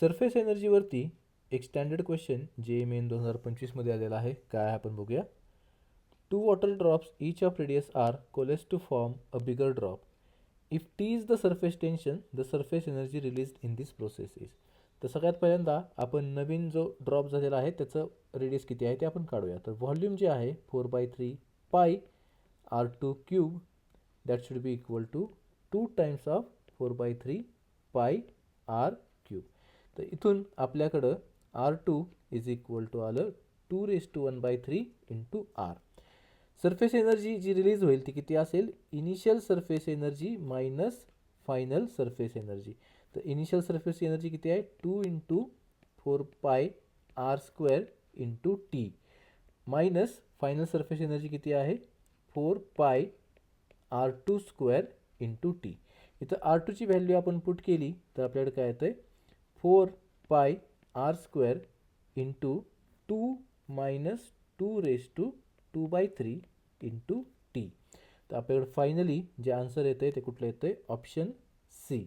Surface एनर्जीवरती एक standard question जे main 2025मध्ये आलेला आहे. काय आहे आपण बघूया. 2 water drops each of radius r coalesce to form a bigger drop. If T is the surface tension, the surface energy released in this process is. तर सगळ्यात पहिल्यांदा आपण नवीन जो ड्रॉप झालेला आहे त्याचं रेडियस किती आहे ते आपण काढूया. तर व्हॉल्यूम जे आहे 4/3 pi r2 cube that should be equal to 2 times of 4/3 pi r cube. तर इथून आपल्याकडं r2 इज इक्वल टू आलं 2⁻⁴ इंटू r. सरफेस एनर्जी जी रिलीज होईल ती किती असेल. Initial surface energy minus final surface energy. तर इनिशियल सरफेस एनर्जी किती आहे 2 × 4πr² into T minus final surface energy किती आहे 4πr²² इंटू टी. इथं r2 ची व्हॅल्यू आपण पुट केली तर आपल्याकडे काय येतं 4πr² into 2 minus 2⁻² into T. तर आपल्याकडे फायनली जे आन्सर येतं ते कुठलं येतं ऑप्शन सी.